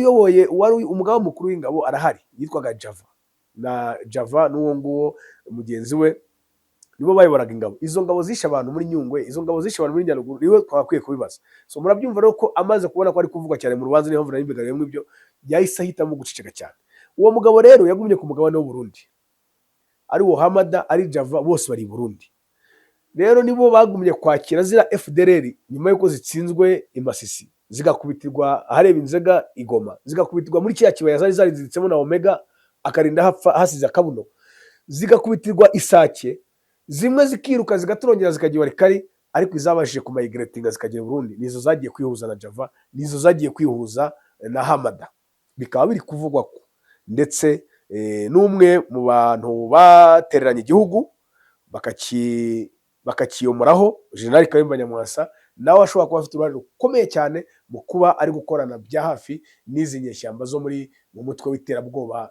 uyoboye wari umugaba mukuru w'ingabo arahari yitwaga Java, na Java n'uwo nguwo mugenzi we nibo bayoboraga ingabo. Izo ngabo zishe abantu muri Nyungwe, izo ngabo zishe abantu muri Nyaruguru, niwe twakwiye kubibaza. So murabyumva rero ko amaze kubona ko ari kuvugwa cyane mu rubanza, niho mvura n'imbigariyemo ibyo yahise ahitamo guceceka cyane. Uwo mugabo rero yagumye ku mugabane w'u Burundi, ari wo Hamada ari Java bose bari i Burundi. Rero nibo bagumye kwakira zira FDLR nyuma yuko zitsinzwe i Masisi, zigakubitirwa ahareba Inzega i Goma, zigakubitirwa muri kiriya kibaya zari zarizitsemo na Omega akarinda hapfa hasize akabuno, zigakubitirwa Isake, zimwe zikiruka zigaturongera zikagiye Warikari, ariko izabashije kumayigratinga zikagira Burundi nizo zagiye kwihuza na Java, nizo zagiye kwihuza na Hamada. Bikaba biri kuvugwa ko ndetse n'umwe mu bantu batereranye igihugu bakakiyomoraho, General Kayumba Nyamwasa, nawe ashobora kuba afite uruhare rukomeye cyane mu kuba ari gukorana bya hafi n'izi nyeshyamba zo muri mu mutwe w'iterabwoba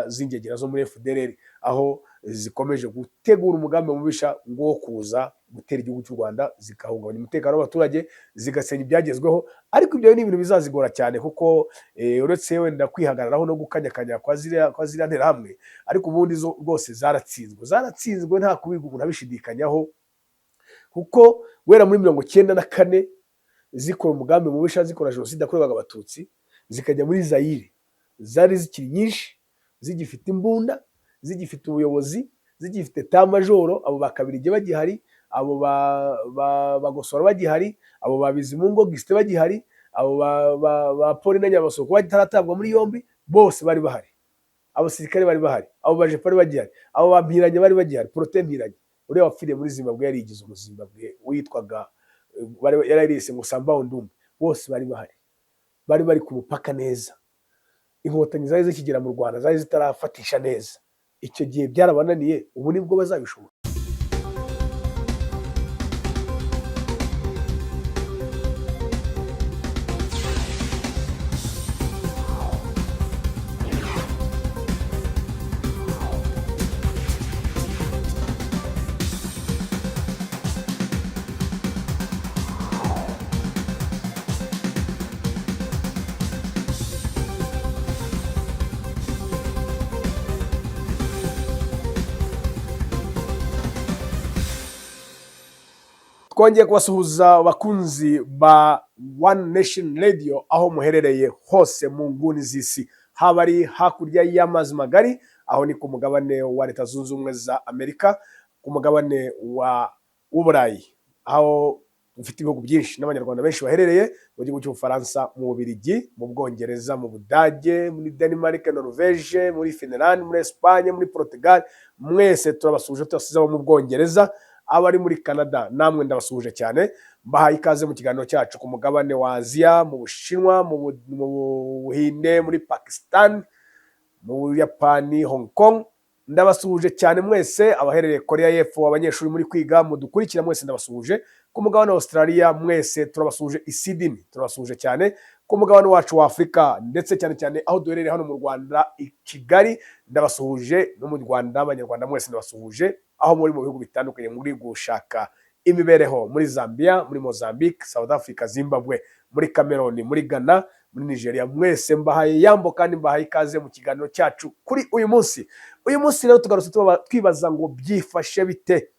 z'ingegera zo muri FDLR, aho zikomeje gutegura umugambi mubisha ngo kuza gutera igihugu cy'u Rwanda, zikahungabanya umutekano w'abaturage, zigasenya ibyagezweho. Ariko ibyo ni ibintu bizazigora cyane, kuko uretse wenda kwihagararaho no gukanyakanya kwa ziriya nterahamwe, ariko ubundi zo rwose zaratsinzwe nta kubiga umuntu abishidikanyaho, kuko wera muri 1994 zikora umugambi mubisha, zikora jenoside yakorewaga Abatutsi, zikajya muri Zaire, zari zikiri nyinshi, zigifite imbunda, zigifite ubuyobozi, zigifite tamajoro, abo bakabirige bagihari, abo bagosora bagihari, abo babizimungo Gisite bagihari, abo ba Pauline Nyabasoko bataratabwa muri yombi, bose bari bahari, abasirikare bari bahari, abo bajepe bari bagihari, abo bampiranye bari bagihari, Protais Mpiranye uriya wapfiriye muri Zimbabwe yarigize mu Zimbabwe witwaga yarayise ngo Samba Ondumbe, bose bari bahari, bari ku mupaka neza. Inkotanyi zari zikigera mu Rwanda zari zitarafatisha neza, icyo gihe byarabananiye, ubu nibwo bazabishobora. Twongeye kubasuhuza abakunzi ba One Nation Radio aho muherereye hose mu nguni z'isi, haba ari hakurya y'amazi magari, aho ni ku mugabane wa Leta Zunze Ubumwe za Amerika, ku mugabane w'Uburayi, aho dufite ibihugu byinshi n'abanyarwanda benshi baherereye mu gihugu cy'Ubufaransa, mu Bubiligi, mu Bwongereza, mu Budage, muri Denmark, Norvège, muri Finland, muri Espagne, muri Portugal. Mwese turabasuje twasize mu Bwongereza, abari muri Canada namwe ndabasuhuje cyane, mbahaye ikaze mu kiganiro cyacu ku mugabane wa Aziya, mu Bushinwa, mu Buhinde, muri Pakistan, mu Buyapani, Hong Kong. Ndabasuhuje cyane mwese, abaherereye Korea y'Epfo, abanyeshuri muri kwiga mudukurikira mwese ndabasuhuje. Ku mugabane wa Australia mwese turabasuhuje, i Sydney turabasuhuje cyane. Ku mugabane wacu wa Afrika ndetse cyane cyane aho duherereye hano mu Rwanda i Kigali ndabasuhuje, no mu Rwanda abanyarwanda mwese ndabasuhuje, aho muri mu bihugu bitandukanye muri gushaka imibereho, muri Zambia, muri Mozambique, South Africa, Zimbabwe, muri Cameroon, muri Ghana, muri Nigeria. Mwese mbahaye yambo kandi mbahaye ikaze mu kiganiro cyacu kuri uyu munsi. Uyu munsi rero tugarutse twibaza ngo byifashe bite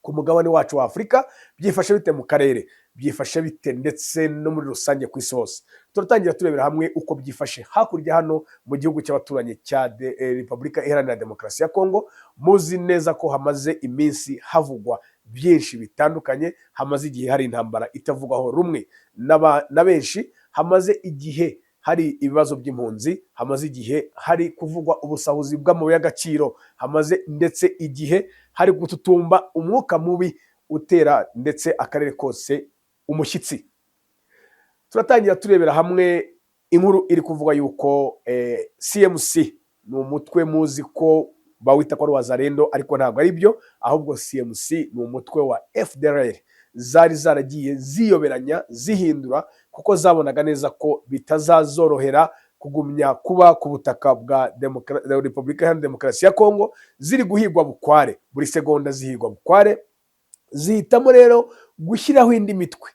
ku mugabane wacu wa Afrika, byifashe bite mu karere, byifashe bite ndetse no muri rusange ku isi hose. Turatangira turebera hamwe uko byifashe hakurya hano mu gihugu cy'abaturanyi cya Repubulika Iharanira Demokarasi ya Kongo. Muzi neza ko hamaze iminsi havugwa byinshi bitandukanye, hamaze igihe hari intambara itavugwaho rumwe na benshi, hamaze igihe hari ibibazo by'impunzi, hamaze igihe hari kuvugwa ubusahuzi bw'amabuye y'agaciro, hamaze ndetse igihe hari gututumba umwuka mubi utera ndetse akarere kose umushyitsi. Turatangira turebera hamwe inkuru iri kuvuga yuko CMC ni umutwe muzi ko bawita ko ari Wazalendo, ariko ntabwo ari byo, ahubwo CMC ni umutwe wa FDLR zari zaragiye ziyoberanya zihindura, kuko zabonaga neza ko bitazazorohera kugumya kuba ku butaka bwa Repubulika Iharanira Demokarasi ya Kongo, ziri guhigwa bukware, buri segonda zihigwa bukware. Zihitamo rero gushyiraho indi mitwe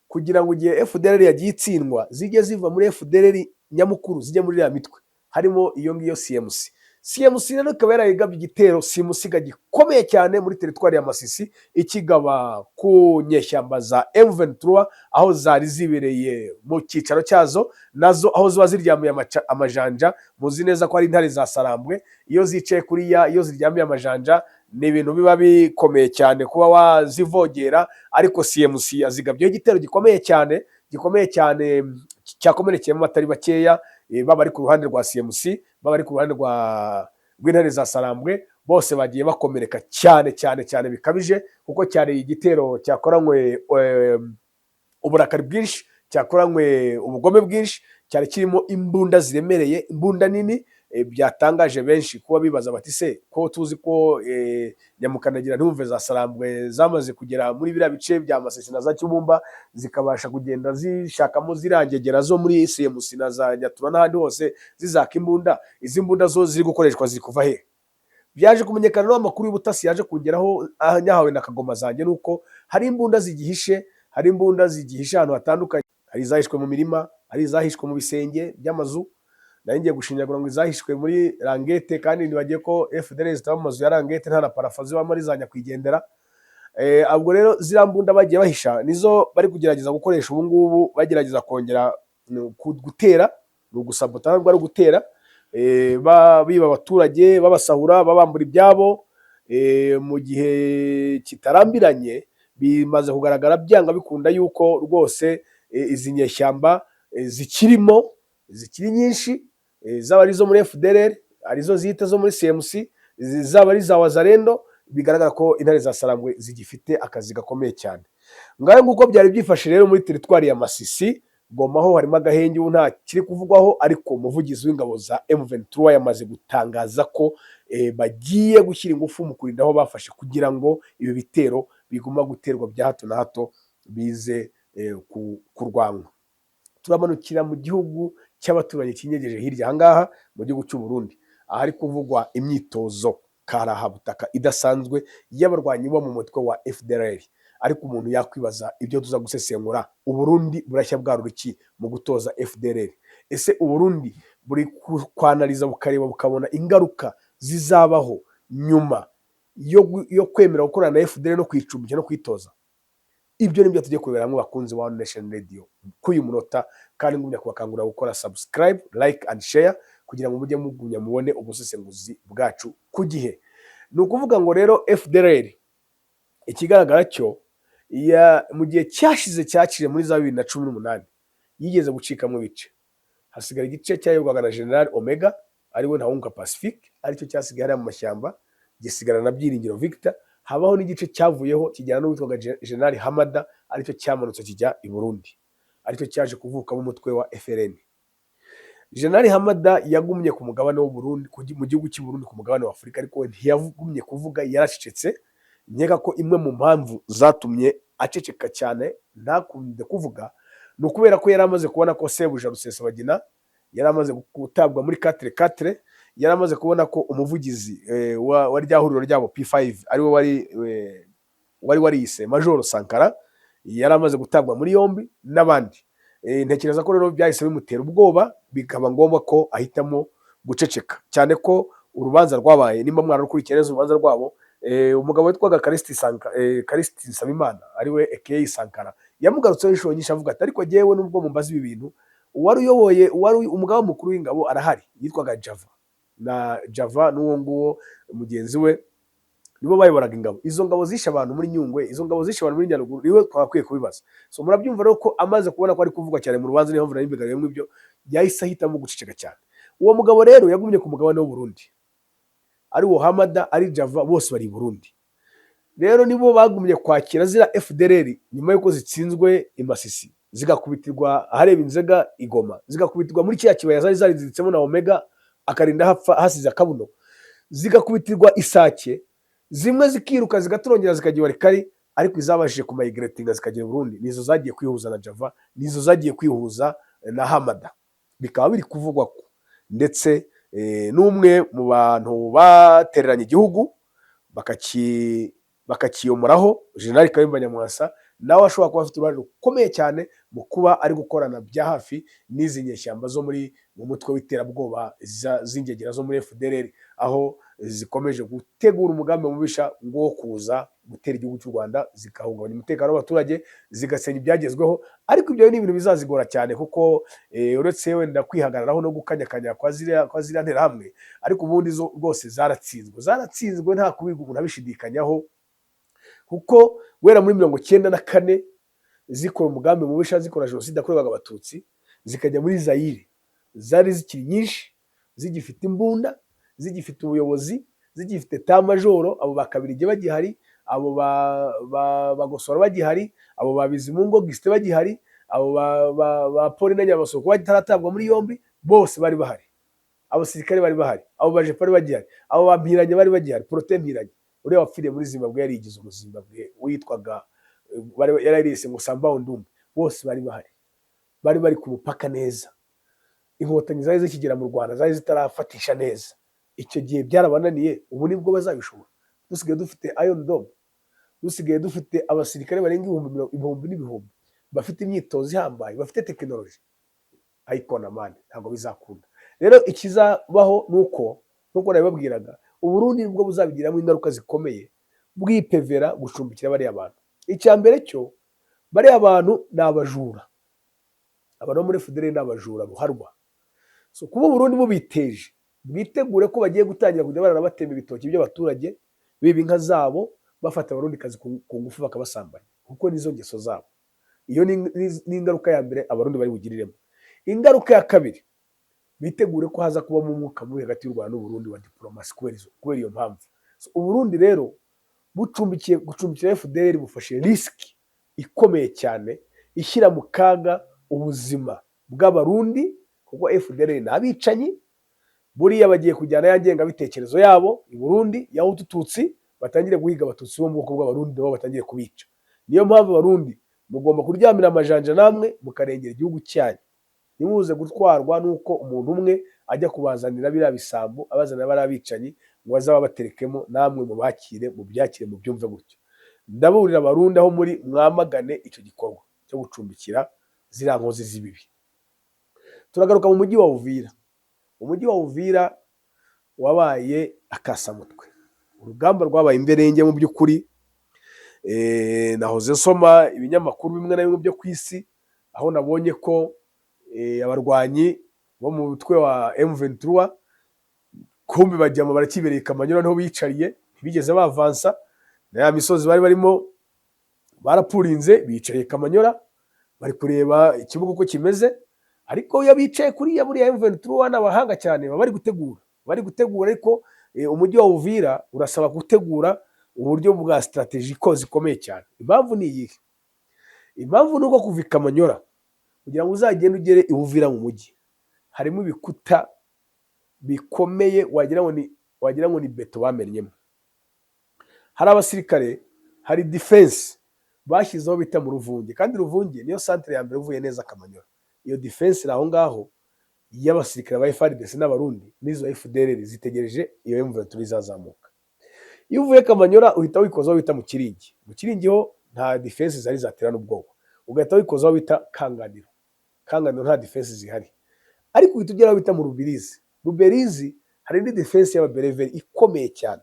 kugira ngo igihe FDLR yagiye itsindwa zijye ziva muri FDLR nyamukuru zijya muri iriya mitwe, harimo iyo ngiyo CMC. CMC rero ikaba yarayigabye igitero simusiga gikomeye cyane muri teritwari ya Masisi, ikigaba ku nyeshyamba za M23 aho zari zibereye mu cyicaro cyazo, nazo aho ziba ziryamiye amajanja. Muzi neza ko ari intare za Sarambwe, iyo zicaye kuriya, iyo ziryamiye amajanja, ni ibintu biba bikomeye cyane kuba wazivogera. Ariko CMC yazigabyeho igitero gikomeye cyane cyakomerekeyemo abatari bakeya, baba ari ku ruhande rwa CMC, baba ari ku ruhande rw'intare za Sarambwe, bose bagiye bakomereka cyane bikabije, kuko cyari igitero cyakoranywe uburakari bwinshi, cyakoranywe ubugome bwinshi, cyari kirimo imbunda ziremereye, imbunda nini. Byatangaje benshi kuba bibaza bati se ko tuzi ko Nyamukandagira ntumve za Sarambwe zamaze kugera muri biriya bice bya Masisi na za Kibumba, zikabasha kugenda zishakamo zirangegera zo muri CMC na za Nyatura n'ahandi hose zizaka imbunda, izi mbunda zo ziri gukoreshwa ziri kuva he? Byaje kumenyekana n'amakuru y'ubutasi yaje kugeraho nyahawe na Kagoma zanjye, nuko hari imbunda zigihishe ahantu hatandukanye. Hari izahishwe mu mirima, hari izahishwe mu bisenge by'amazu. Nari ngiye gushinyagura ngo izahishwe muri rangete, kandi ntibagiye ko FDL zitaba mu mazu ya rangete, nta na parafa zibamo ari za nyakwigendera. Ubwo rero ziriya mbunda bagiye bahisha nizo bari kugerageza gukoresha ubu ngubu, bagerageza kongera gutera, ni ugusabota ntabwo ari ugutera, biba abaturage, babasahura, babambura ibyabo. Mu gihe kitarambiranye bimaze kugaragara byanga bikunda yuko rwose izi nyeshyamba zikiri nyinshi, zaba ari zo muri FDLR, arizo zihita zo muri CMC, zaba ari za Wazalendo, bigaragara ko intare za Sarambwe zigifite akazi gakomeye cyane. Ngaho nguko byari byifashe rero muri teritwari ya Masisi. Goma ho harimo agahenge, ubu nta kiri kuvugwaho, ariko umuvugizi w'ingabo za M23 yamaze gutangaza ko bagiye gushyira ingufu mu kurinda aho bafashe, kugira ngo ibi bitero biguma guterwa bya hato na hato bize kurwanwa. Turamanukira mu gihugu cy'abaturanyi kinyegeje hirya ahangaha mu gihugu cy'u Burundi, ahari kuvugwa imyitozo karahabutaka idasanzwe y'abarwanyi bo mu mutwe wa FDLR. Ariko umuntu yakwibaza ibyo tuza gusesengura, Uburundi burashya bwarura iki mu gutoza FDLR? Ese Uburundi buri kwanaliza bukareba bukabona ingaruka zizabaho nyuma yo kwemera gukorana na FDLR no kwicumbikira no kwitoza? Ibyo nibyo tugiye kureberamo bakunzi wa One Nation Radio kuri uyu munota, kandi ngumya kubakangurira gukora subscribe, like and share kugira ngo mujye mugumya mubone ubusesenguzi bwacu ku gihe. Ni ukuvuga ngo rero FDLR ikigaragara cyo mu gihe cyashize cyakire muri za 2018 yigeze gucikamo ibice, hasigara igice cyayoborwaga na General Omega ariwe Ntahunga Pacifique, aricyo cyasigaye mu mashyamba, gisigara na Byiringiro Victor. Habaho n'igice cyavuyeho kijyana n'uwitwaga General Hamada, aricyo cyamanutse kijya i Burundi, aricyo cyaje kuvuka mu mutwe wa FRN. General Hamada yagumye ku mugabane w'u Burundi, mu gihugu cy'u Burundi, ku mugabane wa Afurika, ariko ntiyagumye kuvuga, yaracecetse. Nkeka ko imwe mu mpamvu zatumye aceceka cyane ntakunde kuvuga, ni ukubera ko yari amaze kubona ko Sebuja Rusesabagina yari amaze gutabwa muri 4-4, yari amaze kubona ko umuvugizi wa rya huriro ryabo P5 ariwe wari wariyise Major Sankara yari amaze gutabwa muri yombi n'abandi. Ntekereza ko rero byahise bimutera ubwoba, bikaba ngombwa ko ahitamo guceceka, cyane ko urubanza rwabaye, nimba mwana rukurikira neza urubanza rwabo, umugabo witwaga Callixte Nsabimana ariwe aka Sankara yamugarutseho inshuro nyinshi avuga ati ariko jyewe nubwo mumbaza ibi bintu, uwari umugaba mukuru w'ingabo arahari, yitwaga Java n'uwo nguwo mugenzi we, nibo bayoboraga ingabo. Izo ngabo zishe abantu muri Nyungwe, izo ngabo zishe abantu muri Nyaruguru, niwe twakwiye kubibaza. So murabyumva rero ko amaze kubona ko ari kuvugwa cyane mu rubanza, niho mvura n'imbigariro ibyo yahise ahitamo guceceka cyane. Uwo mugabo rero yagumye ku mugabane w'u Burundi, ari wo Hamada, ari Java, bose bari i Burundi. Rero nibo bagumye kwakira zira FDLR nyuma yuko zitsinzwe i Masisi, zigakubitirwa ahareba Inzega i Goma, zigakubitirwa muri kiya kibaya zari zarizitsemo na Omega akarinda hapfa hasize akabuno, zigakubitirwa Isake, zimwe zikiruka zigaturongera zikagiye Warikari, ariko izabashije kumayigratinga zikagira Burundi nizo zagiye kwihuza na Java, nizo zagiye kwihuza na Hamada. Bikaba biri kuvugwa ko ndetse n'umwe mu bantu batereranye igihugu bakakiyomoraho, General Kayumba Nyamwasa, nawe ashobora kuba afite uruhare rukomeye cyane mu kuba ari gukorana bya hafi n'izi nyeshyamba zo mu mutwe w'iterabwoba z'ingegera zo muri FDLR, aho zikomeje gutegura umugambi mubisha wo kuza gutera igihugu cy'u Rwanda, zigahungabanya umutekano w'abaturage, zigasenya ibyagezweho. Ariko ibyo ni ibintu bizazigora cyane, kuko uretse wenda kwihagararaho no gukanyakanya kwa ziriya nterahamwe, ariko ubundi zo rwose zaratsinzwe nta kubiga umuntu abishidikanyaho, kuko guhera muri 1994 zikora umugambi mubisha, zikora jenoside yakorewaga abatutsi, zikajya muri Zaire, zari zikiri nyinshi, zigifite imbunda, zigifite ubuyobozi, zigifite tamajoro, abo bakabirige bagihari, abo bagosora bagihari, abo babizimungo Gisite bagihari, abo ba Pauline Nyabasoko bataratabwa muri yombi, bose bari bahari, abasirikare bari bahari, abo bajepe bari bagihari, abo bampiranye bari bagihari, Protais Mpiranye uriya wapfiriye muri Zimbabwe yarigize umuzimbabwe witwaga yararise ngo Samba Ondumbe, bose bari bahari, bari ku mupaka neza. Inkotanyi zari zikigera mu Rwanda zari zitarafatisha neza, icyo gihe byarabananiye, ubu nibwo bazabishobora. Dusigaye dufite Iron Dome, dusigaye dufite abasirikare barenga ibihumbi n'ibihumbi, bafite imyitozo ihambaye, bafite tekinoloji. Ayikona mani, ntabwo bizakunda. Rero ikizabaho nuko nabibabwiraga, Uburundi nibwo buzabigiramo ingaruka zikomeye, bwipevera gucumbikira bariya bantu. Icya mbere cyo, bariya bantu ni abajura, abantu bo muri FDLR ni abajura ruharwa. So kuba Burundi bubiteje, bwitegure ko bagiye gutangira kujya baranabatema ibitoki by'abaturage, biba inka zabo, bafata abarundi kazi ku ngufu bakabasambanya, kuko nizo ngeso zabo. Iyo ni ingaruka ya mbere abarundi bari bugiriremo. Ingaruka ya kabiri, bitegure ko haza kuba mu mwuka mubi hagati y'u Rwanda n'Uburundi wa diplomasi kubera iyo mpamvu. So Uburundi rero gucumbikira FDLR bufashe risiki ikomeye cyane, ishyira mu kaga ubuzima bw'abarundi, kuko FDLR n'abicanyi, buriya bagiye kujyana ya ngengabitekerezo yabo i Burundi yaho utututsi, batangire guhiga abatutsi bo mu bwoko bw'abarundi nabo batangire kubica. Niyo mpamvu abarundi mugomba kuryamira amajanja namwe mukarengera igihugu cyanyu, nimuze gutwarwa nuko umuntu umwe ajya kubazanira biriya bisambo, abazanira bariya bicanyi ngo bazaba baterekemo, namwe mubakire, mubyakire, mubyumve gutyo. Ndaburira abarundi aho muri mwamagane icyo gikorwa cyo gucumbikira ziriya nkozi z'ibibi. Turagaruka mu mujyi wa Uvira. Umujyi wa Uvira wabaye akasamutwe, urugamba rwabaye imberenge mu by'ukuri. Nahoze nsoma ibinyamakuru bimwe na bimwe byo ku isi, aho nabonye ko abarwanyi bo mu mutwe wa M23 kumbi bajyamo barakibereye Kamanyola, niho bicariye, ntibigeze bavansa, na ya misozi bari barimo barapurinze, bicariye Kamanyola, bari kureba ikibuga uko kimeze. Ariko yabicaye kuri ya buriya M23 n'abahanga cyane, bari gutegura, ariko umujyi wa Uvira urasaba gutegura uburyo bwa strategiko zikomeye cyane. Impamvu ni iyihe? Impamvu nuko kuva Kamanyola kugira ngo uzagende ugere i Uvira mu mujyi, harimo ibikuta bikomeye wagira ngo ni beto bamenyemo. Hari abasirikare, hari defense bashyizeho bita mu Ruvunge, kandi Ruvunge niyo centre ya mbere uvuye neza Kamanyola. Iyo defense aho ngaho y'abasirikare ba FARDC n'abarundi n'izo FDLR zitegereje iyo M23 izazamuka. Iyo uvuye Kamanyola uhita wikozaho bita mu Kiringi. Mu Kiringi ho nta defense zari zaterana ubwoba, ugahita wikozaho bita Kanganiro nta defense zihari. Ariko uhita ugeraho bita mu Ruberizi hari indi defense y'ababereveri ikomeye cyane,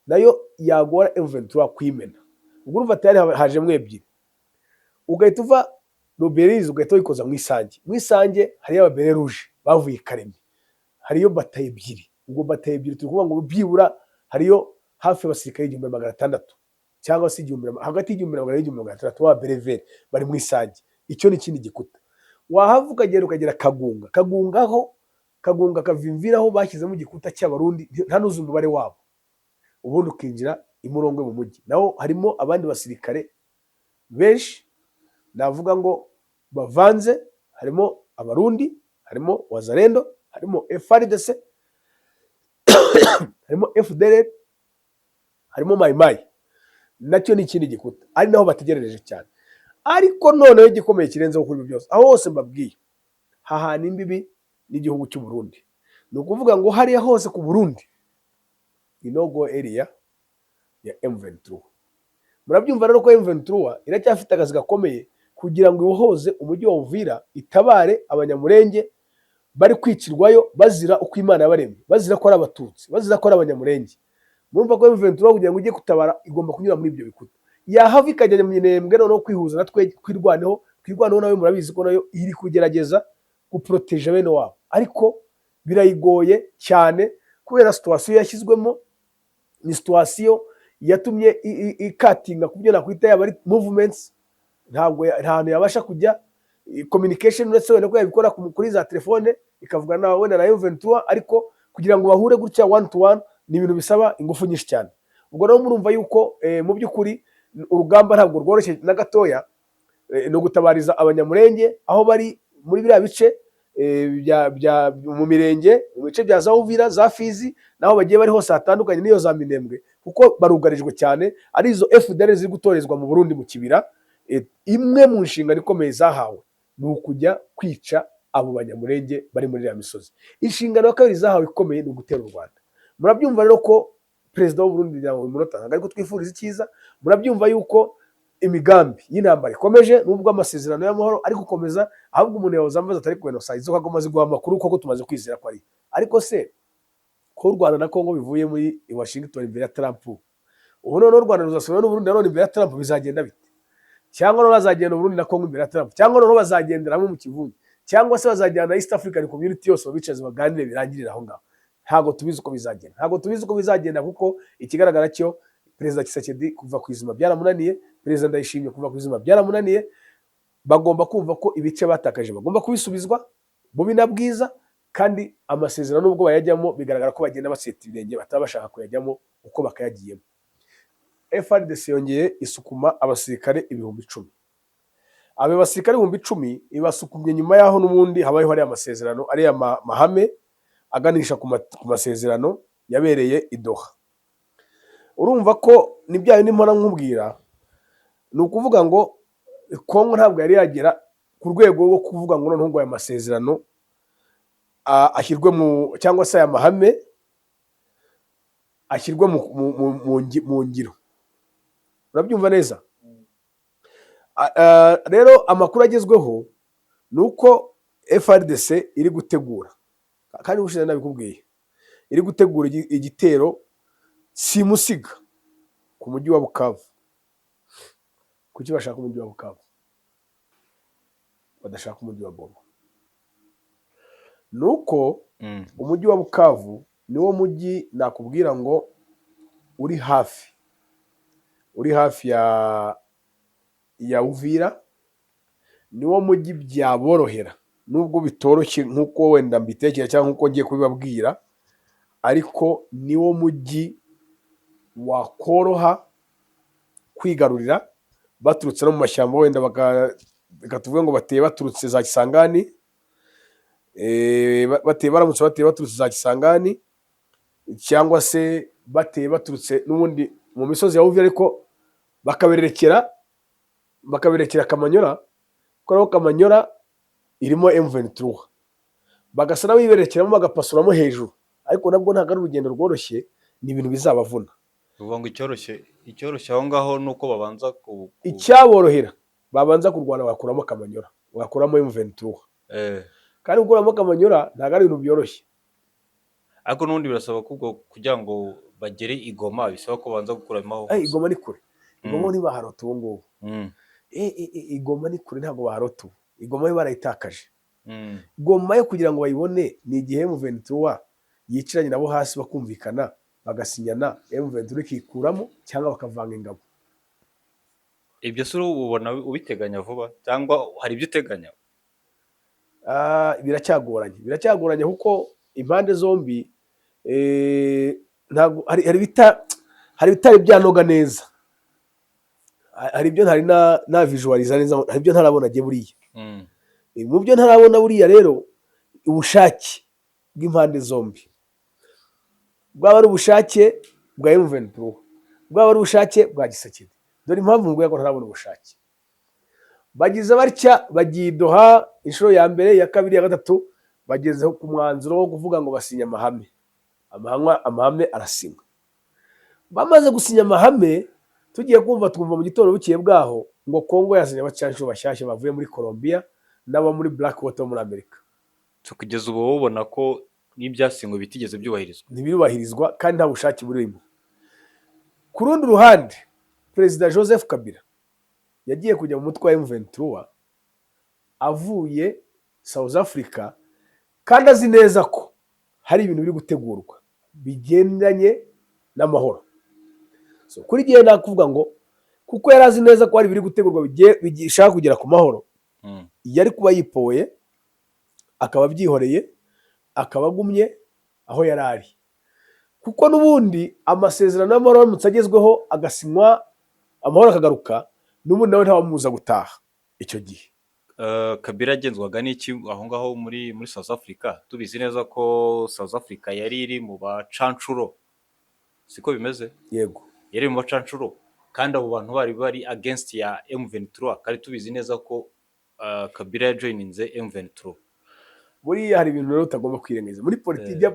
nayo yagora M23 kwimena. Ubwo urumva tayari hajemo ebyiri. Ugahita uva Ruberizi ugahita wikoza mu Isange hari ababere rouge bavuye Karemi, hariyo bataye ebyiri. Ubwo bataye ebyiri turi kuvuga ngo byibura hariyo hafi abasirikare 1600 cyangwa se hagati y'100 n' 600 b'abereveri bari mu Isange. Icyo ni kindi gikuta. Wahavuka ukagera Kagunga kavimviraho bashyizemo igikuta cy'abarundi, nta nuzi umubare wabo, ubundi ukinjira imurongwe mu mujyi. Naho harimo abandi basirikare benshi navuga ngo bavanze, harimo abarundi, harimo wazalendo, harimo FARDC, harimo FDLR, harimo Maimai. Nacyo ni ikindi gikuta, ari naho bategerereje cyane. Ariko noneho igikomeye kirenzeho kuri byose, aho hose mbabwiye hahana imbibi n'igihugu cy'u Burundi. Ni ukuvuga ngo hariya hose ku Burundi inogo area ya M23. murabyumva rero ko M23 iracyafite akazi gakomeye kugira ngo ibohoze umujyi wa Uvira, itabare abanyamurenge bari kwicirwayo bazira uko Imana yabaremye, bazira ko ari abatutsi, bazira ko ari abanyamurenge. Murumva ko M23 kugira ngo ujye kutabara igomba kunyura muri ibyo bikuta, yahava ikajya mu Minembwe noneho kwihuza natwe kwirwaneho nawe murabizi ko nayo iri kugerageza guproteje bene wabo, ariko birayigoye cyane kubera situation yashyizwemo. Ni situation yatumye ikatinga kubyo nakwita yaba ari movements, ntabwo hantu yabasha kujya communication, uretse wenda ko yabikora kuri za telefone ikavugana nawe wenda na M23, ariko kugira ngo bahure gutya one to one ni ibintu bisaba ingufu nyinshi cyane. Ubwo rero murumva yuko mu by'ukuri urugamba ntabwo rworoshye na gatoya, no gutabariza abanyamurenge aho bari muri biriya bice mu mirenge, mu bice bya za Uvira, za Fizi, naho bagiye bari hose hatandukanye n'iyo za Minembwe, kuko barugarijwe cyane. Ari izo FDL ziri gutorezwa mu Burundi mu kibira. Imwe mu nshingano ikomeye zahawe ni ukujya kwica abo banyamurenge bari muri ya misozi. Inshingano ya kabiri zahawe ikomeye ni ugutera u Rwanda. Murabyumva rero ko perezida w'u Burundi ntabwo umunota ntabwo ariko twifuriza icyiza. Murabyumva yuko imigambi y'intambara ikomeje, nubwo amasezerano y'amahoro ari gukomeza, ahubwo umuntu yahoza ambaza atari kubena sayizo ko amaze guha amakuru koko tumaze kwizera ko ari. Ariko se ko u Rwanda na Kongo bivuye muri Washington imbere ya Trump, ubu noneho u Rwanda ruzasubira n'u Burundi none imbere ya Trump, bizagenda bite? Cyangwa noneho bazagenda u Burundi na Kongo imbere ya Trump, cyangwa noneho bazagendera hamwe mu Kivuye, cyangwa se bazajyana na East African Community yose babicaze baganire birangirira aho ngaho? Ntabwo tubizi uko bizagenda, ntabwo tubizi uko bizagenda, kuko ikigaragara cyo Perezida Tshisekedi kuva ku izima byaramunaniye, Perezida Ndayishimiye kuva ku izima byaramunaniye. Bagomba kumva ko ibice batakaje bagomba kubisubizwa bubi na bwiza, kandi amasezerano nubwo bayajyamo bigaragara ko bagenda baseta ibirenge, bataba bashaka kuyajyamo uko bakayagiyemo. FARDC yongeye isukuma abasirikare 10,000. Abe basirikare 10,000 ibasukumye nyuma yaho n'ubundi habayeho ari amasezerano, ari amahame aganisha ku masezerano yabereye i Doha. Urumva ko nibyayo n'impora nkubwira, ni ukuvuga ngo Kongo ntabwo yari yagera ku rwego rwo kuvuga ngo noneho ngo aya masezerano ashyirwe mu, cyangwa se aya mahame ashyirwe mu ngiro. Urabyumva neza? Rero amakuru agezweho ni uko FARDC iri gutegura, kandi ubushize nabikubwiye, iri gutegura igitero simusiga ku mujyi wa Bukavu. Kuki bashaka umujyi wa Bukavu badashaka umujyi wa Goma? Nuko umujyi wa Bukavu niwo mujyi nakubwira ngo uri hafi ya Uvira, niwo mujyi byaborohera, nubwo bitoroshye nkuko wenda mbitekera cyangwa nkuko ngiye kubibabwira, ariko niwo mujyi wakoroha kwigarurira baturutse no mu mashyamba, wenda bakatuvuga ngo bateye baturutse za Kisangani, baramutse bateye baturutse za Kisangani, cyangwa se bateye baturutse n'ubundi mu misozi ya Uvira, ariko bakaberekera Kamanyora, kuko Kamanyora irimo M23, bagasa n'abiberekeramo bagapasuramo hejuru, ariko nabwo ntabwo ari urugendo rworoshye, ni ibintu bizabavuna. Uvuga ngo icyoroshye aho ngaho nuko babanza icyaborohera babanza kurwana, bakuramo Kamanyora, bakuramo M23. Kandi gukuramo Kamanyora ntabwo ari ibintu byoroshye, ariko n'ubundi birasaba kugira ngo bagere i Goma, bisaba ko banza gukuramo. Igoma ni kure, Igoma ni baharota ubu ngubu. Igoma ni kure, ntabwo baharota ubu. Igoma yo barayitakaje. Goma yo kugira ngo bayibone ni igihe M23 yiciranye nabo hasi bakumvikana, bagasinyana, M23 ikikuramo cyangwa bakavanga ingabo. Ibyo sura ubona ubiteganya vuba cyangwa hari ibyo uteganya? Biracyagoranye kuko impande zombi ntabwo hari bitari byanoga neza, hari ibyo ntari na visualize neza, hari ibyo ntarabona giye buriya. Mu byo ntarabona buriya rero, ubushake bw'impande zombi, bwaba ari ubushake bwa M23, bwaba ari ubushake bwa Tshisekedi. Dore impamvu ngo yako ntarabona ubushake. Bagize batya, bagiye Doha inshuro ya mbere, ya kabiri, ya gatatu, bagezeho ku mwanzuro wo kuvuga ngo basinya amahame. Amahame arasinywa. Bamaze gusinya amahame, tugiye kumva twumva mu gitondo bukiye bwaho ngo Kongo yazanye abacancuro bashyashya bavuye muri Colombia n'abo muri Blackwater muri Amerika. So kugeza ubu wowe ubona ko n'ibyasinywe bitigeze byubahirizwa. Ntibirubahirizwa kandi nta bushake burimo. Ku rundi ruhande Perezida Joseph Kabila yagiye kujya mu mutwe wa M23 avuye South Africa kandi azi neza ko hari ibintu biri gutegurwa bigendanye n'amahoro. So kuri gihe nakuvuga ngo kuko yari azi neza ko hari biri gutegurwa bishaka kugera ku mahoro, yari kuba yipoye akaba byihoreye akaba agumye aho yari ari, kuko n'ubundi amasezerano y'amahoro aramutse agezweho agasinywa amahoro akagaruka, n'ubundi nawe ntawamubuza gutaha icyo gihe. Kabila agenzwaga n'iki aho ngaho muri South Africa? Tubizi neza ko South Africa yari iri mu bacancuro, siko bimeze? Yego, yari mu bacancuro kandi abo bantu bari against ya M23, kandi tubizi neza ko Kabila yajoininze M23. buriya hari ibintu rero utagomba kwirengagiza muri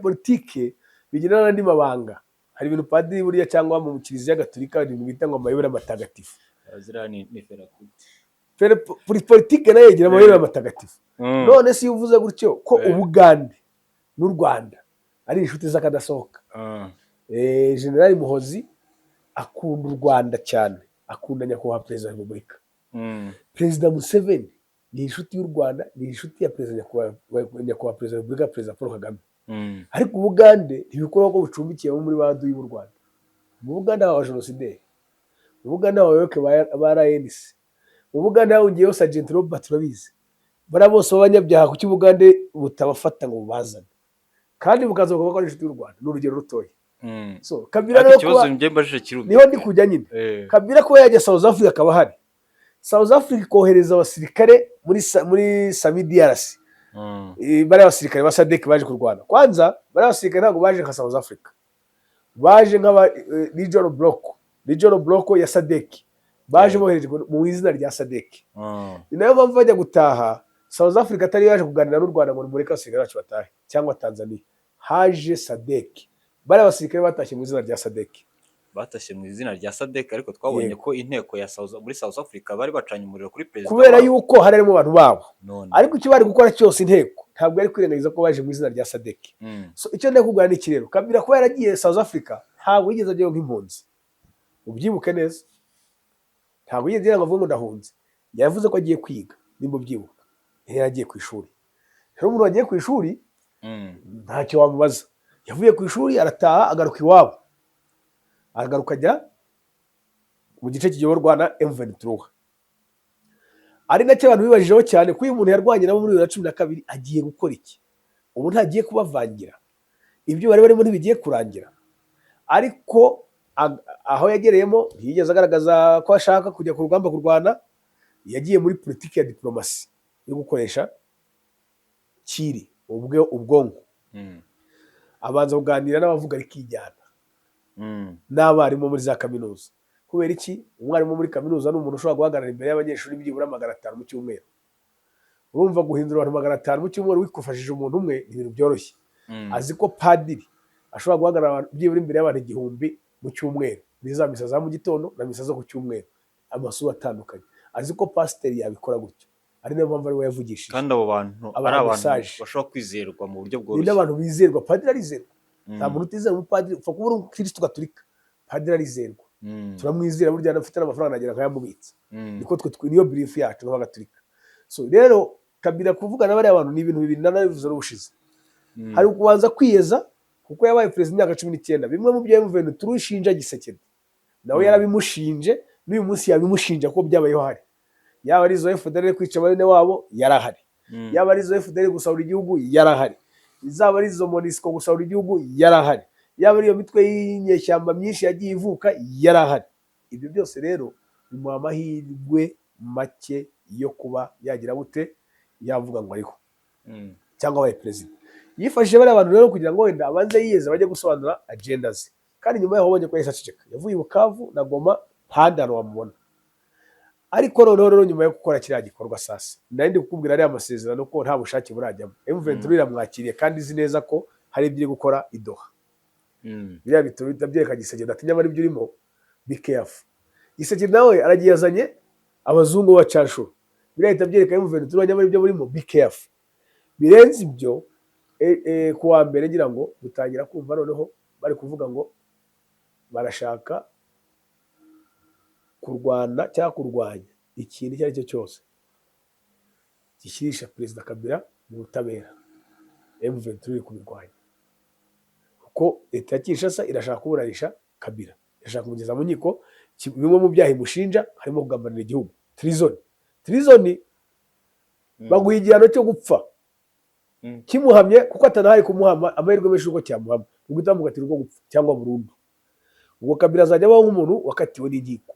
politike bigira n'andi mabanga. Hari ibintu padiri buriya cyangwa mu kiliziya gatolika ibintu bita ngo amayobera matagatifu. Azira ni ferakuti. Politike nayo igira amayobera matagatifu. None si uvuze gutyo ko Ubugande n'u Rwanda ari inshuti z'akadasohoka. General Muhozi akunda u Rwanda cyane, akunda nyakubahwa Perezida wa Repubulika. Perezida Museveni ni inshuti y'u Rwanda, ni inshuti ya Perezida nyakubahwa Perezida wa Repubulika, Perezida Paul Kagame. Ariko Ubugande ntibikora ko bucumbikiye muri baduyi b'u Rwanda. Mu Bugande haba genocide, mu Bugande haba abayoboke ba RNC, mu Bugande hahungiyeho Sergeant Robert turabizi. Bara bose b'abanyabyaha kuki Ubugande butabafata ngo bubazane kandi bukaza kuvuga ko ari inshuti y'u Rwanda. N'urugero rutoya. So Kabila rero ikibazo njye kirumye niho ndi kujya nyine. Kabila ko yajya South Africa akaba hari South Africa kohereza abasirikare muri Sami DRC. Bari abasirikare ba SADC baje kurwana. Kwanza bari abasirikare ntabwo baje nka South Africa, baje nk'aba regional block ya SADC, baje boherejwe mu izina rya SADC. Ni nayo mpamvu bajya gutaha South Africa atari yaje kuganira n'u Rwanda ngo mureke abasirikare bacu batahe cyangwa Tanzania, haje SADC. Bari abasirikare batashye mu izina rya SADC, batashye mu izina rya SADC, ariko twabonye ko inteko ya muri South Africa bari bacanye umuriro kuri perezida kubera yuko harimo abantu babo. Ariko icyo bari gukora cyose inteko ntabwo ari kwirengagiza ko baje mu izina rya SADC. So icyo ndeka kuganira iki rero, Kabila ko yaragiye South Africa ntabwo yigeze ajyayo nk'impunzi. Ubyibuke neza, ntabwo yigeze ngo avuge ngo ndahunze. Yavuze ko agiye kwiga, nimba ubyibuka. Yaragiye ku ishuri. Rero umuntu wagiye ku ishuri ntacyo wamubaza. Yavuye ku ishuri arataha agaruka iwabo, agaruka ajya mu gice kiyoborwa na M23. Ari nacyo abantu bibajijeho cyane ko uyu muntu yarwanye nabo muri 2012 agiye gukora iki. Ubu ntagiye kubavangira, ibyo bari barimo ntibigiye kurangira. Ariko aho yagereyemo yigeze agaragaza ko ashaka kujya ku rugamba kurwana. Yagiye muri politiki ya diplomasi yo gukoresha kiri ubwonko. Abanza kuganira n'abavuga rikijyana n'abarimu muri za kaminuza. Kubera iki? Umwarimu muri kaminuza ni umuntu ushobora guhagarara imbere y'abanyeshuri byibura 500 mu cyumweru. Urumva guhindura abantu 500 mu cyumweru wikufashije umuntu umwe ni ibintu byoroshye. Azi ko padiri ashobora guhagarara byibura imbere y'abantu 1000 mu cyumweru, niza misa za mu gitondo na misa zo ku cyumweru, amasura atandukanye. Azi ko pasiteri yabikora gutyo, ari nayo mpamvu ari we yavugishije. Kandi abo bantu ari abantu bashobora kwizerwa mu buryo bworoshye. Ni abantu bizerwa, padiri arizerwa. Nta muntu utizera mu padiri upfa kuba uri umukristo gatolika, padiri arizerwa. Turamwizera burya anafite n'amafaranga nagira nkayamubitsa. Niko twe niyo belief yacu n'abagatolika. So rero Kabila kuvugana n'abari abantu ni ibintu bibiri nanabivuze n'ubushize. Hari kubanza kwiyeza kuko yabaye president imyaka 19. Bimwe mu byo M23 turushinja Gisekedi nawe yarabimushinje, n'uyu munsi yabimushinja ko byabayeho hari. Yaba ari zo FDL kwica bane wabo yarahari, yaba ari zo FDL gusahura igihugu yarahari, izaba ari zo MONUSCO gusahura igihugu yarahari, yaba ari iyo mitwe y'inyeshyamba myinshi yagiye ivuka yarahari. Ibyo byose rero bimuha amahirwe make yo kuba yagira bute yavuga ngo ariho cyangwa abaye president. Yifashije bari abantu rero kugira ngo wenda abanze yiyeze bajye gusobanura agenda ze, kandi nyuma yaho babonye ko yasaceceka. Yavuye i Bukavu na Goma ntandano wamubona. Ariko rero nyuma yo gukora kiriya gikorwa sasa ndandi kukubwira ari amasezerano ko nta bushake burajyamo. M23 iramwakiriye kandi izi neza ko hari ibyo gukora idoha. Biriya bitabo bitabyeka Gisegeda atinya bari byurimo be careful. Gisekedi nawe aragiye yazanye abazungu b'abacanshuro birahita byereka M23 nyamara ibyo burimo be careful. Birenze ibyo ku wa mbere ngira ngo dutangira kumva noneho bari kuvuga ngo barashaka kurwana cyangwa kurwanya ikintu icyo ari cyo cyose gishyirisha Perezida Kabila mu butabera. M23 iri kubirwanya kuko leta ya Kinshasa irashaka kuburanisha Kabila, irashaka kumugeza mu nkiko bimwe mu byaha imushinja harimo kugambanira igihugu, treason. Baguha igihano cyo gupfa kimuhamye kuko atanahari kumuhama amahirwe menshi uko cyamuhama ubwo mugati rwo gupfa cyangwa burundu. Ubwo Kabila azajya abaho nk'umuntu wakatiwe n'inkiko,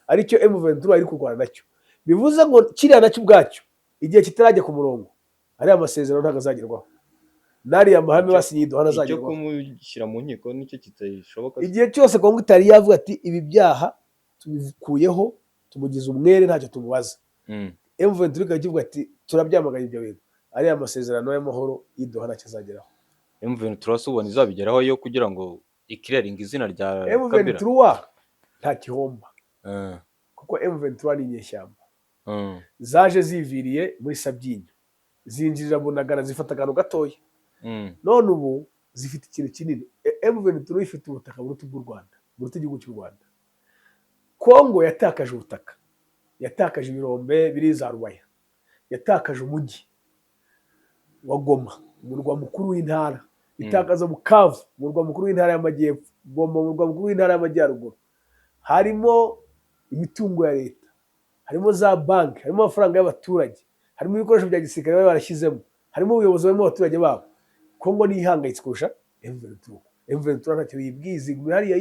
aricyo M23 ari kurwana nacyo. Bivuze ngo kiriya nacyo ubwacyo igihe kitarajya ku murongo ari amasezerano ntago azagerwaho, nari amahame basinyiye duhana azagerwaho. Icyo kumushyira mu nkiko nicyo kitashoboka. Igihe cyose Kongo itari yavuga ati ibi byaha tubikuyeho tumugize umwere ntacyo tumubaza, M23 ikivuga ati turabyamagana ibyo bintu, ari amasezerano y'amahoro y'Idoha ntacyo azageraho. M23 ubona izabigeraho yo kugira ngo ikiraringa izina rya Kabila. M23 nta kihomba kuko M23 ni inyeshyamba zaje ziviriye muri Sabyinyo zinjirira Bunagana zifata akantu gatoya, none ubu zifite ikintu kinini. M23 ifite ubutaka buruta bw'u Rwanda, buruta igihugu cy'u Rwanda. Kongo yatakaje ubutaka, yatakaje ibirombe biri za Rubaya, yatakaje umujyi wa Goma umurwa mukuru w'intara, itakaza Bukavu umurwa mukuru w'intara y'amajyepfo, Goma umurwa mukuru w'intara y'amajyaruguru. Harimo imitungo ya leta, harimo za banki, harimo amafaranga y'abaturage, harimo ibikoresho bya gisirikare bari barashyizemo, harimo ubuyobozi barimo abaturage babo. Kongo ni ihangayitse kurusha M23. M23 ntacyo yibwiza hariya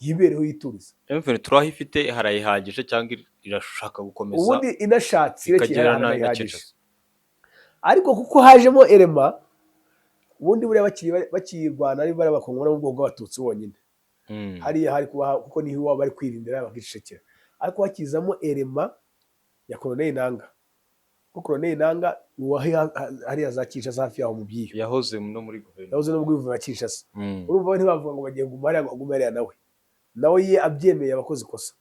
yibereho yituriza. M23 ifite harayihagije cyangwa irashaka gukomeza ubundi inashatse ikagirana na Kinshasa, ariko kuko hajemo elema ubundi buriya bakirwana ari bari bakongora mu bwoko bw'abatutsi bonyine. Hariya hari kuba kuko niho baba bari kwirindira bakicecekera, ariko hakizamo elema ya Colonel Nanga. Kuko Colonel Nanga hariya za Kinshasa hafi yaho mu byiyo yahoze no muri guverinoma, yahoze no mu guverinoma ya Kinshasa. Urumva ntibavuga ngo bagiye guma hariya ngo agume hariya nawe ye abyemeye abakoze ikosa,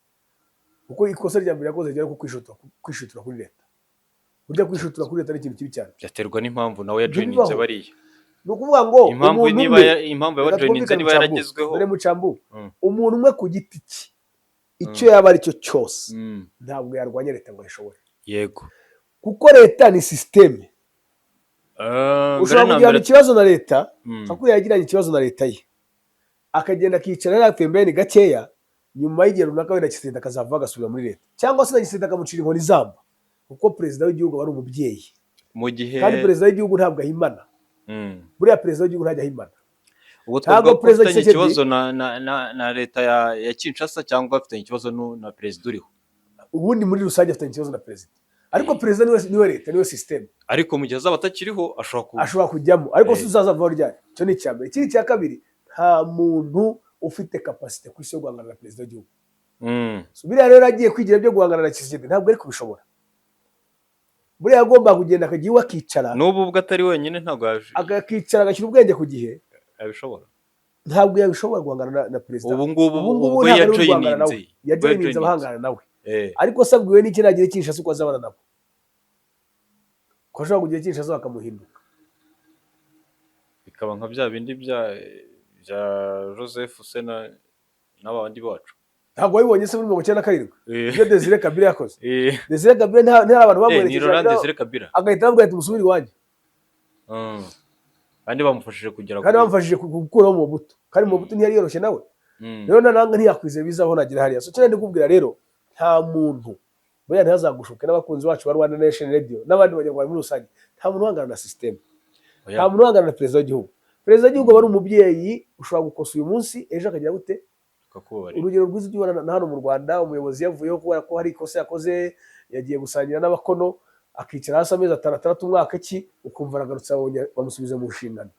kuko ikosa rya mbere yakoze ryari kwishutura kuri leta. Burya kwishutura kuri leta ni ikintu kibi cyane, byaterwa n'impamvu nawe yajoininze bariya. Ni ukuvuga ngo impamvu yabajoininze niba yaragezweho dore Mucambu, umuntu umwe ku giti cye icyo yaba ari cyo cyose ntabwo yarwanya leta ngo ayishobore. Yego, kuko leta ni systeme. Ushobora kugirana ikibazo na leta, kuko yagiranye ikibazo na leta ye akagenda akicara hariya pembeni gakeya, nyuma y'igihe runaka wenda Kisekedi akazava agasubira muri leta, cyangwa se na Kisekedi akamucira inkoni zamba, kuko perezida w'igihugu ari umubyeyi mu gihe kandi perezida w'igihugu ntabwo ahimana. Buriya perezida w'igihugu ntajya ahimana. Ubwo twavuga ko afitanye ikibazo na leta ya Kinshasa cyangwa afitanye ikibazo na perezida uriho. Ubundi muri rusange afitanye ikibazo na perezida, ariko perezida niwe leta, niwe system. Ariko mu gihe azaba atakiriho ashobora kujyamo, ariko si uzazavaho ryari. Cyo ni icyambere. Ikindi cya kabiri, nta muntu ufite capacity ku isi yo guhangana na perezida w'igihugu. Buriya rero agiye kwigira byo guhangana na Kisekedi ntabwo ari kubishobora. Buriya agomba kugenda akagiye akicara, n'ubu ubwo atari wenyine ntabwo yaje, akicara agashyira ubwenge ku gihe, yabishobora. Ntabwo yabishobora guhangana na perezida. Ubu ngubu yajoininze abahangana nawe, ariko sabwiwe n'iki nagiye Kinshasa uko azabana nabo, ko ashobora kugira Kinshasa bakamuhinduka bikaba nka bya bindi bya Joseph Sena n'abandi bacu. Ntabwo wabibonye se muri 1997 ibyo Desire Kabila yakoze? Desire Kabila nta abantu bamwerekeje agahita bamubwira ati musubire iwanyu, kandi bamufashije kugera kandi bamufashije gukuraho mu buto, kandi mu buto ntiyari yoroshye nawe. Rero Nanga ntiyakwize bizaho nagira hariya. So cyane ndikubwira rero, nta muntu buriya ntazagushuke n'abakunzi bacu ba Rwanda Nation Radio n'abandi banyarwanda muri rusange, nta muntu uhangana na system, nta muntu uhangana na perezida w'igihugu. Perezida w'igihugu ari umubyeyi, ushobora gukosa uyu munsi ejo akagira gute. Urugero rwiza ujya na hano mu Rwanda, umuyobozi yavuyeho kubera ko hari ikosa yakoze, yagiye gusangira n'abakono, akicara hasi amezi 6 umwaka ki, ukumva aragarutse bamusubiza mu nshingano,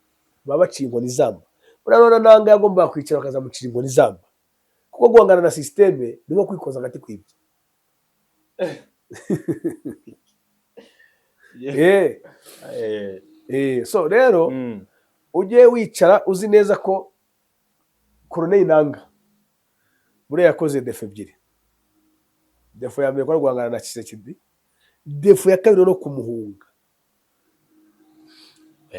baba baciye inkoni zamba. Urabona Nanga yagomba kwicara akazamucira inkoni zamba, kuko guhangana na systeme ni nko kwikoza agati kwibye. So rero ujye wicara uzi neza ko Colonel Nanga buriya yakoze defo ebyiri. Defo ya mbere ko guhangana na Tshisekedi, defo ya kabiri no kumuhunga.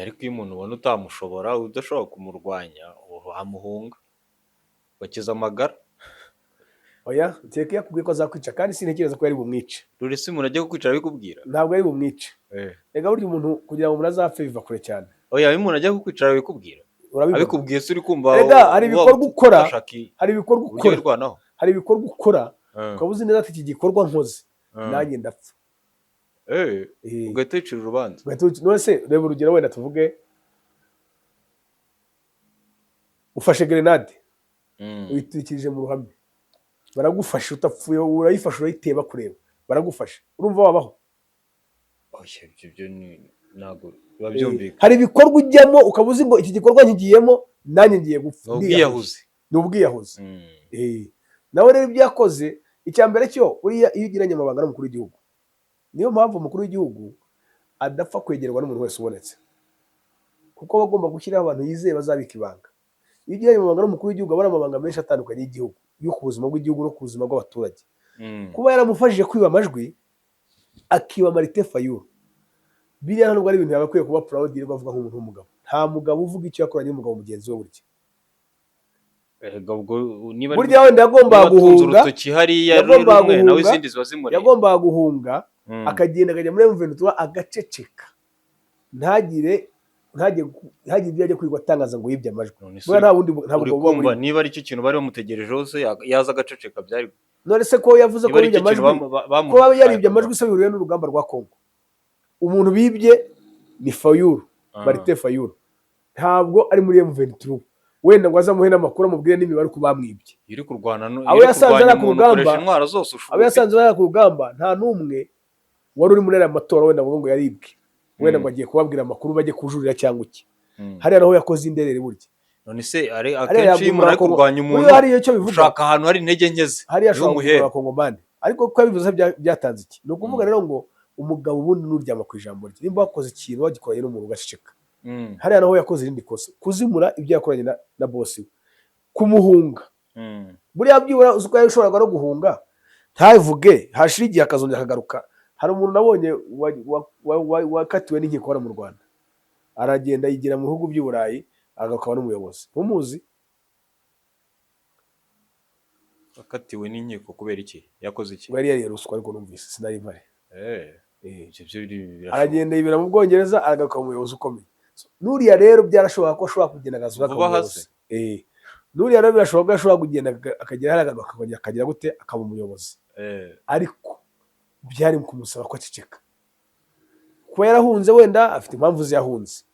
ariko iyo umuntu ubona utamushobora udashobora kumurwanya wamuhunga bakiza amagara. Oya Tshisekedi yakubwiye ko azakwica kandi sintekereza ko yari bumwice. Rurisi umuntu ajya kukwicara bikubwira Ntabwo ari bumwice. Ega burya umuntu kugira ngo umuntu azapfe biva kure cyane. Oya iyo umuntu ajya kukwicara bikubwira abikubwiye se uri kumva ega hari ibikorwa ukora, hari ibikorwa ukora ukabuzi neza ati iki gikorwa nkoze nanjye ndapfa. Ugahita wicira urubanza. None se reba urugero wenda tuvuge ufashe grenade uyitwikirije mu ruhame, baragufasha utapfuye, urayifasha urayiteba kureba, baragufasha, urumva wabaho? Ibyo ntabwo biba byumvikana. Hari ibikorwa ujyamo ukabuzi ngo iki gikorwa nkigiyemo nanjye ngiye gupfa. Ni ubwiyahuzi. Nawe rero ibyo yakoze, icya mbere cyo uriya iyo ugiranye amabanga n'umukuru w'igihugu, niyo mpamvu umukuru w'igihugu adapfa kwegerwa n'umuntu wese ubonetse, kuko bagomba gushyiraho abantu yizeye bazabika ibanga. Iyo ugiranye amabanga n'umukuru w'igihugu aba ari amabanga menshi atandukanye y'igihugu, yo ku buzima bw'igihugu no ku buzima bw'abaturage. Kuba yaramufashije kwiba amajwi akiba Martin Fayulu, biriya ntabwo ari ibintu yabakwiye kuba proud bavuga nk'umuntu w'umugabo. Nta mugabo uvuga icyo yakoranye n'umugabo mugenzi we burya. Burya wenda yagombaga guhunga, yagombaga guhunga akagenda akajya muri M23 agaceceka, ntagire ibyo ajya kwigwa atangaza ngo yibye amajwi. Kumva niba ari cyo kintu bari bamutegereje hose yaza agaceceka byari. None se ko yavuze ko yibye amajwi, ko yaribye amajwi se bihuriye n'urugamba rwa Kongo. Umuntu bibye ni Fayulu, Martin Fayulu, ntabwo ari muri M23. Wenda ngo azamuhe n'amakuru amubwire n'imibare ko bamwibye. Iri kurwana abo yasanze ari ku rugamba, nta n'umwe wari uri muri aya matora wenda ngo yaribwe, wenda ngo agiye kubabwira amakuru bajye kujurira cyangwa iki. Hariya naho yakoze inderere burya. None se akenshi umuntu ari kurwanya umuntu ushaka ahantu hari intege nke ze, hariya ashobora Abakongomani. Ariko ko yabivuze byatanze iki? Ni ukuvuga rero ngo umugabo ubundi nuryama ku ijambo rye, nimba wakoze ikintu wagikoranye n'umuntu ugaceceka. Hariya naho yakoze irindi kosa, kuzimura ibyo yakoranye na bosi we, kumuhunga. Buriya byibura uzi ko yashoboraga no guhunga ntavuge, hashira igihe akazongera akagaruka. Hari umuntu nabonye wakatiwe n'inkiko hano mu Rwanda, aragenda yigira mu bihugu by'i Burayi agakaba n'umuyobozi. Ntumuzi? Wakatiwe n'inkiko kubera iki? Yakoze iki? Yari yariye ruswa ariko numvise sinari mpari. Aragenda yibera mu Bwongereza agakaba umuyobozi ukomeye. Nuriya rero byarashoboka ko ashobora kugenda agazuka akamuyobozi. Nuriya rero birashoboka ko ashobora kugenda akagera hariya akongera akagira gute akaba umuyobozi. Ariko byari kumusaba ko aceceka. Kuba yarahunze wenda afite impamvu ziyahunze.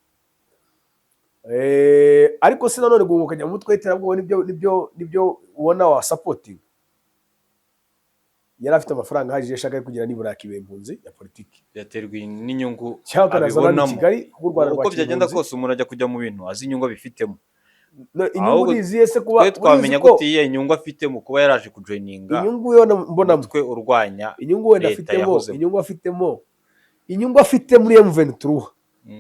Ariko se nanone guhungukanya mu mutwe y'iterabwoba nibyo ubona wa supporting. Yari afite amafaranga ahagije ashaka kugira nibura yakibempunzi ya politiki. Yaterwa n'inyungu abibonamo. Uko byagenda kose umuntu ajya kujya mu bintu azi inyungu abifitemo. Inyungu niziye se kuba twamenya gute iyi inyungu afitemo kuba yaraje kujoininga. Inyungu yo mbona mutwe urwanya. Inyungu wenda afitemo, inyungu afite muri M23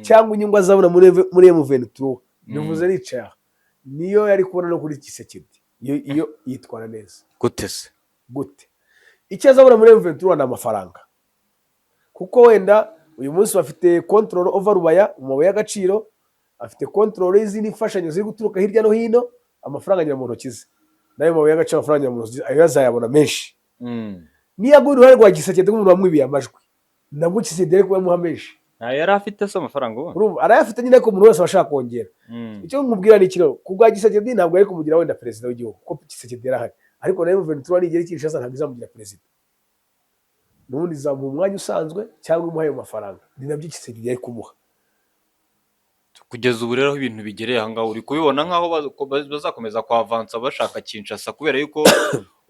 cyangwa inyungu azabona muri M23 bivuze rica niyo yari kubona no kuri Tshisekedi. Iyo yitwara neza. Gute se? Gute? Icyo azabona muri M23 ni amafaranga. Kuko wenda uyu munsi bafite control over Rubaya, umubaye y'agaciro, afite control y'izindi mfashanyo ziri guturuka hirya no hino, amafaranga agira mu ntoki ze. Nayo mubaye y'agaciro amafaranga mu ntoki ayo yazayabona menshi. Niyaguye uruhare rwa Tshisekedi nk'umuntu wamwibiye amajwi, nabwo Tshisekedi ari kuba muhameje. Yari afite se amafaranga ubu. Urumva arayafite nyine ko umuntu wese bashaka kongera. Icyo nkubwira ni kino, kubwa Tshisekedi ntabwo ari kumugira wenda president w'igihugu, kuko Tshisekedi yarahari. Ariko nayo M23 nigera Kinshasa ntabwo izamugira president. Nubundi zamuha umwanya usanzwe cyangwa umuhaye amafaranga. Ni nabyo Tshisekedi yari kumuha. Kugeza ubu rero ibintu bigereye aha ngaho uri kubibona nkaho bazakomeza kwavansa bashaka Kinshasa kubera yuko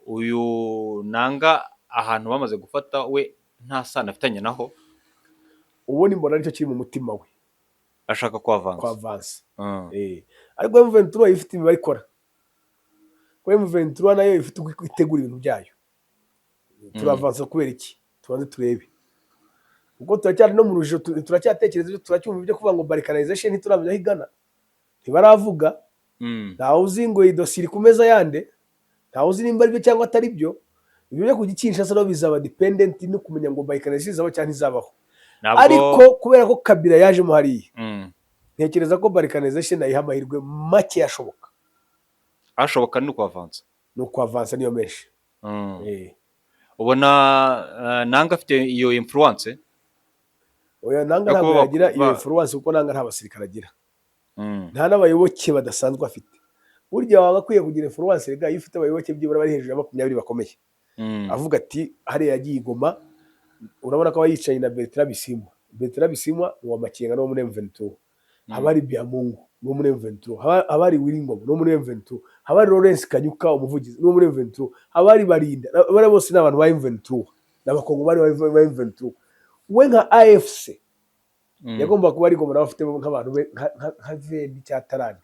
uyu nanga ahantu bamaze gufata we nta sano afitanye naho. Ubona imbona aricyo kiri mu mutima we. Ashaka kwavansa. Kwavansa. Ariko M23 ifite imibare ikora. Ko M23 nayo ifite itegura ibintu byayo. Turavansa kubera iki? Tubanze turebe. Ubwo turacyari no mu rujijo, turacyatekereza turacyumva ibyo kuvuga ngo balkanization ntituramenya higana. Ntibaravuga. Ntawe uzi ngo idosiri kumeza yande. ntawe uzi nimba ari byo cyangwa atari byo. Ibyo byo kujya Kinshasa rero bizaba dependent no kumenya ngo balkanization izabaho cyangwa ntizabaho. Ariko kubera ko Kabila yajemo hariya, ntekereza ko balkanization nayiha amahirwe make yashoboka. Ashoboka ni ukwavansa. Ni ukwavansa niyo menshi. Ubona Nanga afite iyo influence? Oya, Nanga ntabwo yagira iyo influence kuko Nanga nta basirikare agira. Nta n'abayoboke badasanzwe afite. Burya waba akwiye kugira influence rega iyo ufite abayoboke byibura bari hejuru ya 20 bakomeye. Avuga ati hariya yagiye i Goma, urabona ko yicaye na Bertrand Bisimwa. Bertrand Bisimwa ni Makenga no muri M23. Habari Byamungu no muri M23. Habari Wiringoma no muri M23. Habari Lawrence Kanyuka umuvugizi no muri M23. Habari Barinda. Bari bose n'abantu ba M23. N'abakongo bari ba M23. We nka AFC yagomba kuba ari Goma n'abafite nk'abantu nka Vendi cyatarani.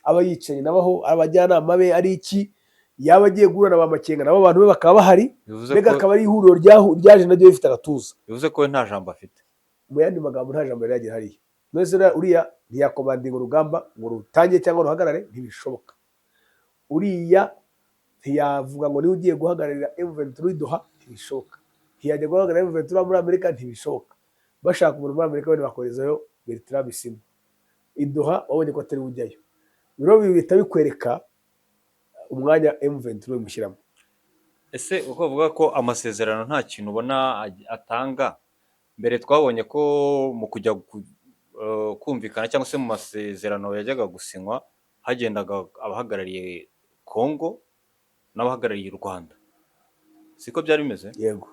Aba yicaye nabaho abajyanama be ari iki yaba agiye guhura ba Makenga nabo abantu be bakaba bahari, mbega akaba ari ihuriro ryaje naryo rifite agatuza. Bivuze ko nta jambo afite. Mu yandi magambo nta jambo yagira hariya. Nose uriya ntiyakomandinga urugamba ngo rutangiye cyangwa ruhagarare, ntibishoboka. Uriya ntiyavuga ngo niwe ugiye guhagararira M23 Doha, ntibishoboka. Ntiyajya guhagararira M23 muri Amerika, ntibishoboka. Bashaka umuntu muri Amerika bane bakorezayo Bertrand Bisimwa. Idoha wabonye ko atari ujyayo. Biro bihita bikwereka umwanya M23 mushyiramo. Ese uko bavuga ko amasezerano nta kintu ubona atanga, mbere twabonye ko mu kujya kumvikana cyangwa se mu masezerano yajyaga gusinywa hagendaga abahagarariye Kongo n'abahagarariye u Rwanda, siko byari bimeze? Yego.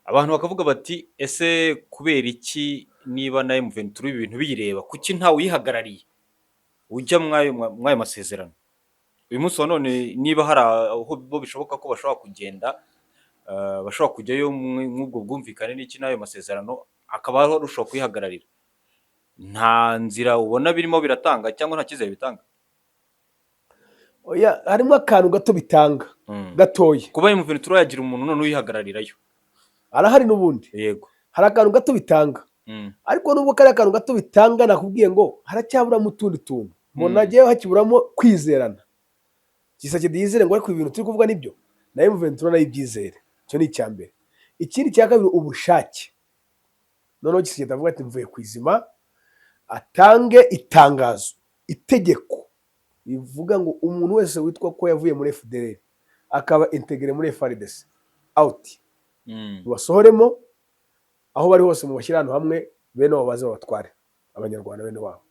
Abantu bakavuga bati ese kubera iki niba na M23 ibintu biyireba kuki ntawe uyihagarariye ujya mwayo masezerano? Uyu munsi wa none niba hari aho bo bishoboka ko bashobora kugenda bashobora kujyayo nk'ubwo bwumvikane n'iki nayo masezerano akaba aho rushobora kwihagararira, nta nzira ubona birimo biratanga cyangwa nta kizere bitanga? Oya, harimo akantu gato bitanga gatoye. Kuba M23 yagira umuntu none uyihagararirayo arahari n'ubundi. Yego, hari akantu gato bitanga. Ariko nubwo kari akantu gato bitanga nakubwiye ngo haracyaburamo utundi tuntu. Mbona agiye hakiburamo kwizerana. Gisakedi yizere ngo ariko ibintu turi kuvuga nibyo, na M23 nayo ibyizere. Cyo ni icyambere. Ikindi cya kabiri ubushake. Noneho Gisakedi avuga ati mvuye kwizima, atange itangazo, itegeko bivuga ngo umuntu wese witwa ko yavuye muri FDLR akaba integre muri FARDC out. Basohoremo aho bari hose mu bashyirano hamwe, bene abo baze babatware abanyarwanda bene wabo.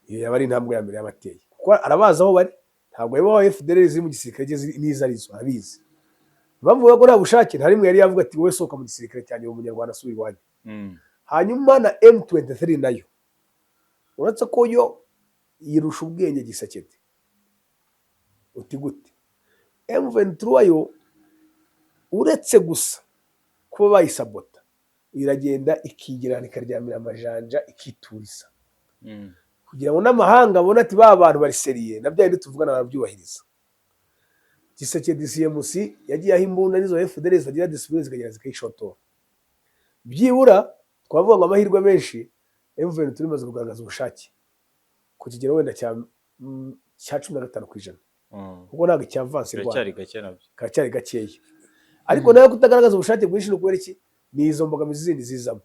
Iyo yaba ari intambwe ya mbere yabateye, kuko arabaza aho bari. Ntabwo yaba FDLR ziri mu gisirikare n'izo arizo abizi. Bavuga ko nta bushake, nta rimwe yari yavuga ati wowe soka mu gisirikare cyane mu munyarwanda asubira iwanyu. Hanyuma na M23 nayo uretse ko yo yirusha ubwenge Gisakedi. Uti gute? M23 yo uretse gusa kuba bayisabota, iragenda ikigirana ikaryamira amajanja ikituriza kugira ngo n'amahanga abone ati ba bantu bari seriye na bya tuvugana barabyubahiriza. Gisakedi CMC yagiye aho imbunda nizo FDLR zagira discipline zikagera zikayishotora. Byibura twavuga ngo amahirwe menshi M23 imaze kugaragaza ubushake ku kigero wenda cya 15%, kuko ntabwo cyavanse karacyari gakeya. Ariko nayo kutagaragaza ubushake bwinshi no kubera iki ni izo mbogamizi zindi zizamo,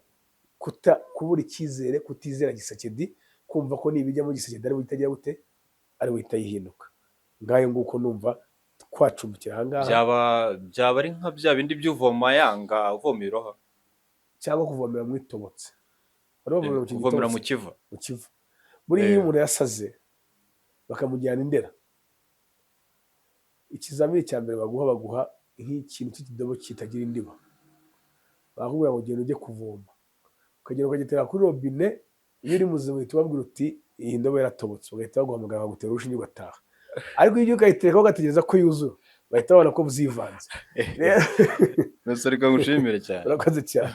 kubura icyizere, kutizera Gisakedi, kumva ko nibijya mu Gisakedi ari witagira gute, ari witayihinduka. Ngayo nguko numva twacumbikira ahangaha. Byaba ari nka bya bindi by'uvoma yanga uvomiroha cyangwa kuvomera mwitobotse, kuvomera mu kiva. Muri iyo umuntu yasaze bakamujyana Indera, ikizamini cya mbere baguha nk'ikintu cy'ikidobo kitagira indiba. Bakubwira ngo ugende ujye kuvoma, ukagenda ukagitera kuri robine. Iyo uri muzima uhita ubabwira uti iyi ndobo yaratobotse, bagahita baguhamagara bagutera urushinge ugataha. Ariko iyo ukayitereka ugategereza ko yuzura bahita babona ko buzivanze. Reka ngushimire cyane. Urakoze cyane.